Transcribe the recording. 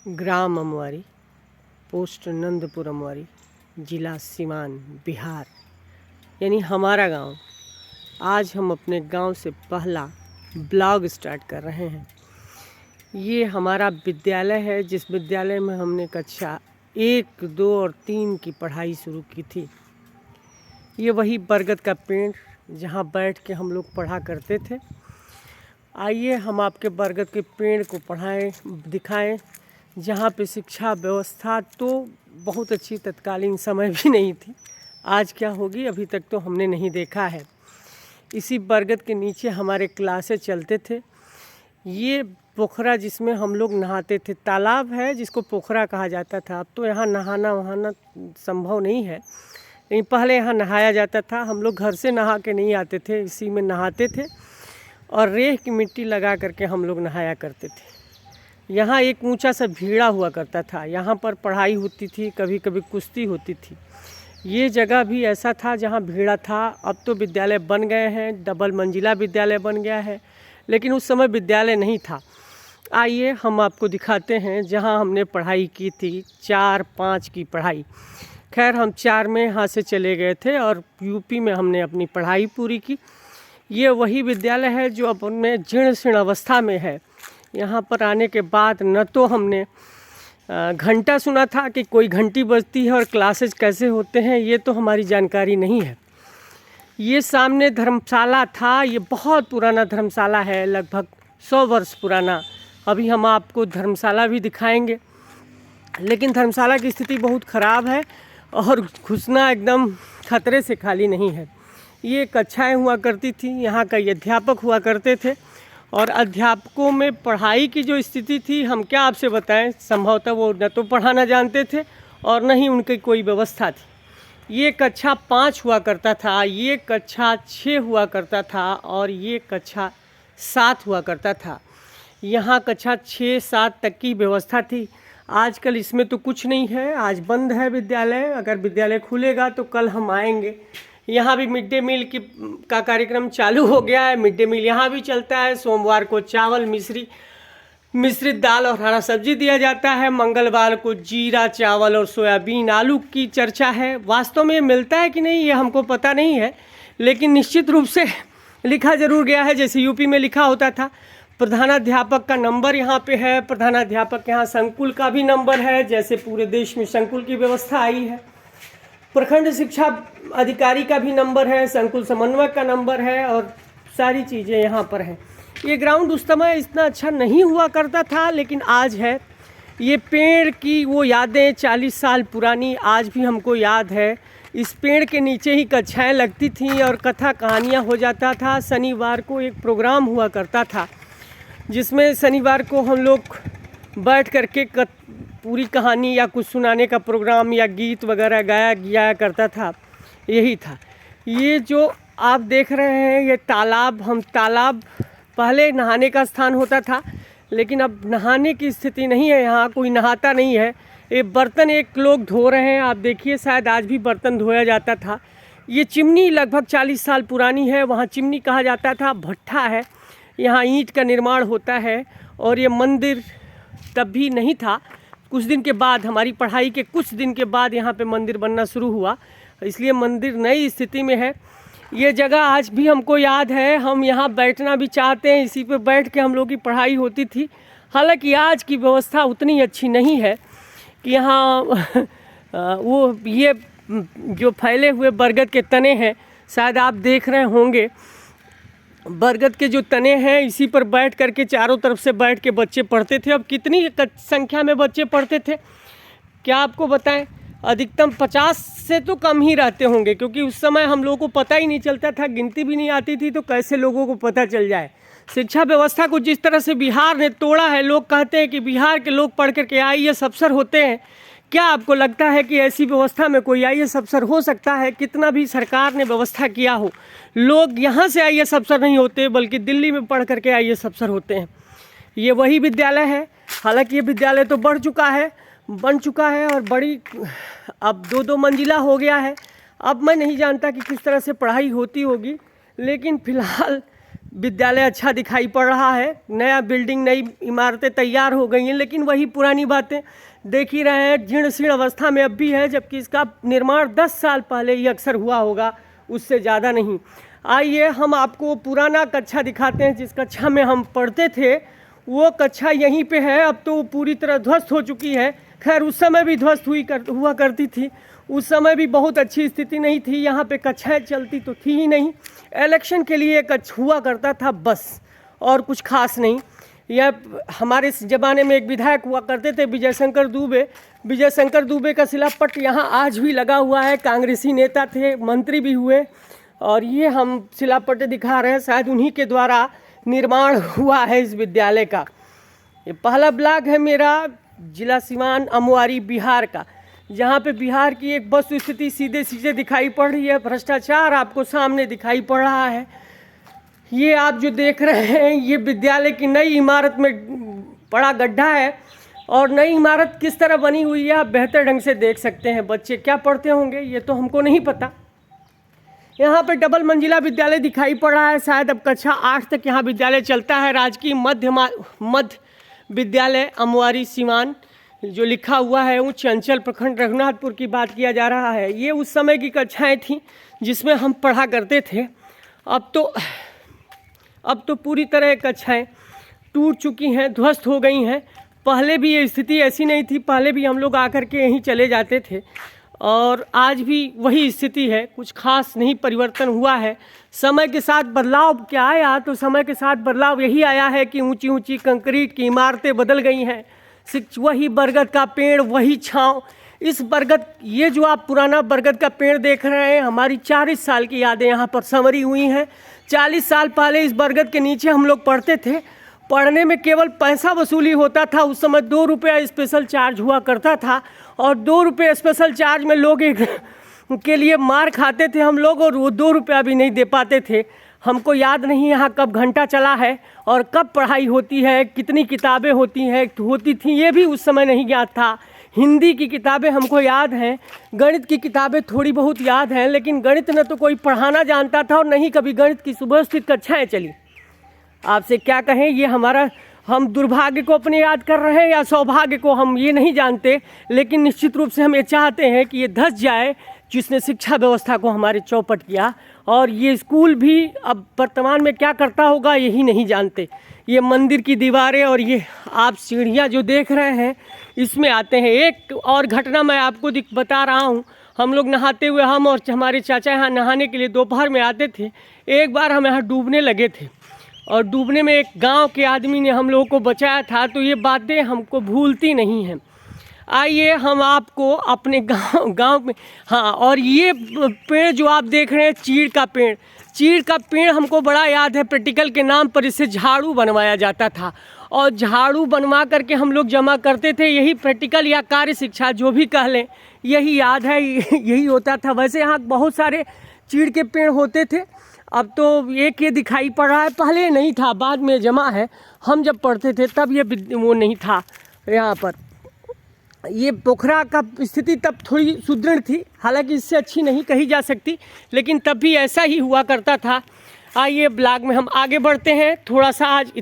ग्राम Amwari, post Nandpur Amwari, जिला सीवान, बिहार, यानी हमारा गांव। आज हम अपने गांव से पहला ब्लॉग स्टार्ट कर रहे हैं। ये हमारा विद्यालय है, जिस विद्यालय में हमने कक्षा 1, 2 और 3 की पढ़ाई शुरू की थी। ये वही बरगद का पेड़ जहाँ बैठ के हम लोग पढ़ा करते थे। आइए हम आपके बरगद के पेड़ को दिखाएं, जहाँ पे शिक्षा व्यवस्था तो बहुत अच्छी तत्कालीन समय भी नहीं थी। आज क्या होगी अभी तक तो हमने नहीं देखा है। इसी बरगद के नीचे हमारे क्लासें चलते थे। ये पोखरा जिसमें हम लोग नहाते थे, तालाब है जिसको पोखरा कहा जाता था। अब तो यहाँ नहाना वहाना संभव नहीं है, लेकिन पहले यहाँ नहाया जाता था। हम लोग घर से नहा के नहीं आते थे, इसी में नहाते थे और रेत की मिट्टी लगा करके हम लोग नहाया करते थे। यहाँ एक ऊंचा सा भीड़ा हुआ करता था, यहाँ पर पढ़ाई होती थी, कभी कभी कुश्ती होती थी। ये जगह भी ऐसा था जहाँ भीड़ा था। अब तो विद्यालय बन गए हैं, डबल मंजिला विद्यालय बन गया है, लेकिन उस समय विद्यालय नहीं था। आइए हम आपको दिखाते हैं जहाँ हमने पढ़ाई की थी, 4-5 की पढ़ाई। खैर हम 4 में यहाँ से चले गए थे और यूपी में हमने अपनी पढ़ाई पूरी की। ये वही विद्यालय है जो अपने जीर्ण शीर्ण अवस्था में है। यहाँ पर आने के बाद न तो हमने घंटा सुना था कि कोई घंटी बजती है और क्लासेज कैसे होते हैं, ये तो हमारी जानकारी नहीं है। ये सामने धर्मशाला था, ये बहुत पुराना धर्मशाला है, लगभग 100 वर्ष पुराना। अभी हम आपको धर्मशाला भी दिखाएंगे, लेकिन धर्मशाला की स्थिति बहुत ख़राब है और घुसना एकदम खतरे से खाली नहीं है। ये कक्षाएँ हुआ करती थी, यहाँ का ये अध्यापक हुआ करते थे और अध्यापकों में पढ़ाई की जो स्थिति थी, हम क्या आपसे बताएं, संभवतः वो न तो पढ़ाना जानते थे और न ही उनकी कोई व्यवस्था थी। ये कक्षा 5 हुआ करता था, ये कक्षा 6 हुआ करता था और ये कक्षा 7 हुआ करता था। यहाँ कक्षा 6-7 तक की व्यवस्था थी। आजकल इसमें तो कुछ नहीं है, आज बंद है विद्यालय। अगर विद्यालय खुलेगा तो कल हम आएंगे। यहाँ भी मिड डे मील का कार्यक्रम चालू हो गया है। मिड डे मील यहाँ भी चलता है। सोमवार को चावल, मिश्रित दाल और हरा सब्जी दिया जाता है। मंगलवार को जीरा चावल और सोयाबीन आलू की चर्चा है। वास्तव में मिलता है कि नहीं ये हमको पता नहीं है, लेकिन निश्चित रूप से लिखा जरूर गया है, जैसे यूपी में लिखा होता था। प्रधानाध्यापक का नंबर यहाँ पे है। प्रधानाध्यापक यहाँ संकुल का भी नंबर है, जैसे पूरे देश में संकुल की व्यवस्था आई है। प्रखंड शिक्षा अधिकारी का भी नंबर है, संकुल समन्वयक का नंबर है और सारी चीज़ें यहाँ पर हैं। ये ग्राउंड उस समय इतना अच्छा नहीं हुआ करता था, लेकिन आज है। ये पेड़ की वो यादें 40 साल पुरानी आज भी हमको याद है। इस पेड़ के नीचे ही कक्षाएँ लगती थीं और कथा कहानियाँ हो जाता था। शनिवार को एक प्रोग्राम हुआ करता था, जिसमें शनिवार को हम लोग बैठ करके पूरी कहानी या कुछ सुनाने का प्रोग्राम या गीत वगैरह गाया करता था। यही था। ये जो आप देख रहे हैं ये तालाब पहले नहाने का स्थान होता था, लेकिन अब नहाने की स्थिति नहीं है। यहाँ कोई नहाता नहीं है। ये बर्तन एक लोग धो रहे हैं, आप देखिए, शायद आज भी बर्तन धोया जाता था। ये चिमनी लगभग 40 साल पुरानी है। वहाँ चिमनी कहा जाता था, भट्ठा है। यहाँ ईंट का निर्माण होता है और ये मंदिर तब भी नहीं था। कुछ दिन के बाद, हमारी पढ़ाई के कुछ दिन के बाद यहाँ पे मंदिर बनना शुरू हुआ, इसलिए मंदिर नई स्थिति में है। ये जगह आज भी हमको याद है। हम यहाँ बैठना भी चाहते हैं, इसी पे बैठ के हम लोग की पढ़ाई होती थी। हालांकि आज की व्यवस्था उतनी अच्छी नहीं है कि यहाँ वो ये जो फैले हुए बरगद के तने हैं, शायद आप देख रहे होंगे, बरगद के जो तने हैं, इसी पर बैठ करके चारों तरफ से बैठ के बच्चे पढ़ते थे। अब कितनी संख्या में बच्चे पढ़ते थे क्या आपको बताएं? अधिकतम 50 से तो कम ही रहते होंगे, क्योंकि उस समय हम लोगों को पता ही नहीं चलता था, गिनती भी नहीं आती थी, तो कैसे लोगों को पता चल जाए। शिक्षा व्यवस्था को जिस तरह से बिहार ने तोड़ा है, लोग कहते हैं कि बिहार के लोग पढ़ करके IAS अफसर होते हैं। क्या आपको लगता है कि ऐसी व्यवस्था में कोई IAS अफसर हो सकता है? कितना भी सरकार ने व्यवस्था किया हो, लोग यहाँ से IAS अफसर नहीं होते, बल्कि दिल्ली में पढ़ करके IAS अफसर होते हैं। ये वही विद्यालय है। हालांकि ये विद्यालय तो बन चुका है और बड़ी अब 2-2 मंजिला हो गया है। अब मैं नहीं जानता कि किस तरह से पढ़ाई होती होगी, लेकिन फ़िलहाल विद्यालय अच्छा दिखाई पड़ रहा है, नया बिल्डिंग, नई इमारतें तैयार हो गई हैं, लेकिन वही पुरानी बातें देख ही रहे हैं, जीर्ण शीर्ण अवस्था में अब भी है, जबकि इसका निर्माण 10 साल पहले ही अक्सर हुआ होगा, उससे ज़्यादा नहीं। आइए हम आपको पुराना कक्षा दिखाते हैं, जिस कक्षा में हम पढ़ते थे वो कक्षा यहीं पे है। अब तो पूरी तरह ध्वस्त हो चुकी है। खैर उस समय भी ध्वस्त हुआ करती थी, उस समय भी बहुत अच्छी स्थिति नहीं थी, यहाँ पे कक्षाएं चलती तो थी ही नहीं। इलेक्शन के लिए हुआ करता था बस, और कुछ खास नहीं। यह हमारे ज़माने में एक विधायक हुआ करते थे, विजय शंकर दुबे। विजय शंकर दुबे का शिलापट यहाँ आज भी लगा हुआ है, कांग्रेसी नेता थे, मंत्री भी हुए, और ये हम शिलापट दिखा रहे हैं, शायद उन्हीं के द्वारा निर्माण हुआ है इस विद्यालय का। ये पहला ब्लॉक है मेरा, जिला सिवान अमवारी बिहार का, जहाँ पे बिहार की एक वस्तु स्थिति सीधे सीधे दिखाई पड़ रही है। भ्रष्टाचार आपको सामने दिखाई पड़ रहा है। ये आप जो देख रहे हैं ये विद्यालय की नई इमारत में बड़ा गड्ढा है, और नई इमारत किस तरह बनी हुई है आप बेहतर ढंग से देख सकते हैं। बच्चे क्या पढ़ते होंगे ये तो हमको नहीं पता। यहाँ पे डबल मंजिला विद्यालय दिखाई पड़ रहा है, शायद अब कक्षा 8 तक यहाँ विद्यालय चलता है। राजकीय मध्य विद्यालय अमवारी सिवान जो लिखा हुआ है, उच्च अंचल प्रखंड रघुनाथपुर की बात किया जा रहा है। ये उस समय की कक्षाएं थीं जिसमें हम पढ़ा करते थे। अब तो पूरी तरह कक्षाएं टूट चुकी हैं, ध्वस्त हो गई हैं। पहले भी ये स्थिति ऐसी नहीं थी, पहले भी हम लोग आकर के यहीं चले जाते थे, और आज भी वही स्थिति है, कुछ खास नहीं परिवर्तन हुआ है। समय के साथ बदलाव क्या आया, तो समय के साथ बदलाव यही आया है कि ऊंची ऊंची कंक्रीट की इमारतें बदल गई हैं। वही बरगद का पेड़, वही छाँव। इस बरगद, ये जो आप पुराना बरगद का पेड़ देख रहे हैं, हमारी 40 साल की यादें यहाँ पर संवरी हुई हैं। 40 साल पहले इस बरगद के नीचे हम लोग पढ़ते थे। पढ़ने में केवल पैसा वसूली होता था। उस समय 2 रुपया स्पेशल चार्ज हुआ करता था, और 2 रुपये स्पेशल चार्ज में लोग एक के लिए मार खाते थे हम लोग, और वो 2 रुपया भी नहीं दे पाते थे। हमको याद नहीं यहाँ कब घंटा चला है और कब पढ़ाई होती है, कितनी किताबें होती थी, ये भी उस समय नहीं याद था। हिंदी की किताबें हमको याद हैं, गणित की किताबें थोड़ी बहुत याद हैं, लेकिन गणित न तो कोई पढ़ाना जानता था और न ही कभी गणित की सुव्यवस्थित कक्षाएँ चली। आपसे क्या कहें, ये हम दुर्भाग्य को अपने याद कर रहे हैं या सौभाग्य को, हम ये नहीं जानते, लेकिन निश्चित रूप से हम ये चाहते हैं कि ये धस जाए जिसने शिक्षा व्यवस्था को हमारे चौपट किया। और ये स्कूल भी अब वर्तमान में क्या करता होगा यही नहीं जानते। ये मंदिर की दीवारें और ये आप सीढ़ियाँ जो देख रहे हैं, इसमें आते हैं। एक और घटना मैं आपको बता रहा हूँ। हम लोग नहाते हुए, हम और हमारे चाचा यहाँ नहाने के लिए दोपहर में आते थे। एक बार हम यहाँ डूबने लगे थे, और डूबने में एक गांव के आदमी ने हम लोगों को बचाया था। तो ये बातें हमको भूलती नहीं हैं। आइए हम आपको अपने गांव में, हाँ, और ये पेड़ जो आप देख रहे हैं, चीड़ का पेड़ हमको बड़ा याद है। प्रैक्टिकल के नाम पर इससे झाड़ू बनवाया जाता था, और झाड़ू बनवा करके हम लोग जमा करते थे। यही प्रैक्टिकल या कार्य शिक्षा जो भी कह लें, यही याद है, यही होता था। वैसे यहाँ बहुत सारे चीड़ के पेड़ होते थे। अब तो एक ये दिखाई पड़ रहा है, पहले नहीं था, बाद में जमा है। हम जब पढ़ते थे तब ये वो नहीं था। यहाँ पर ये पोखरा का स्थिति तब थोड़ी सुदृढ़ थी, हालांकि इससे अच्छी नहीं कही जा सकती, लेकिन तब भी ऐसा ही हुआ करता था। आइए ब्लॉग में हम आगे बढ़ते हैं थोड़ा सा। आज